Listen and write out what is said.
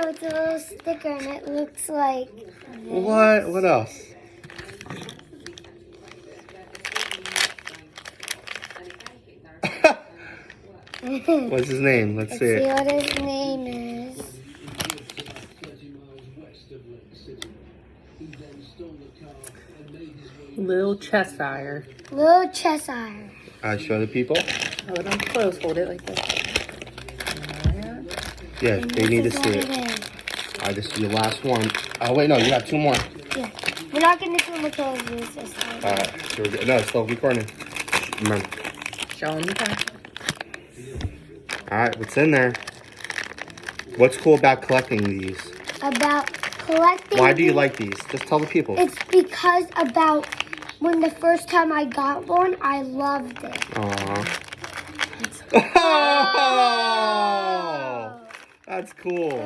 it's a little sticker and it looks like this. What else? What's his name? Let's see. See what his name is. Little Cheshire. Little Cheshire. Show the people. Hold on close. Hold it like this. Yeah, they need to see it. This is your last one. Oh, wait, no, you have 2 more. Yeah. We're not going to do Michela's this time. Alright, here we go. No, it's still recording. Remember. Show them the pack. Alright, what's in there? What's cool about collecting these? About collecting. Why do you like these? Just tell the people. It's because about when the first time I got one, I loved it. Aww. Oh, that's cool.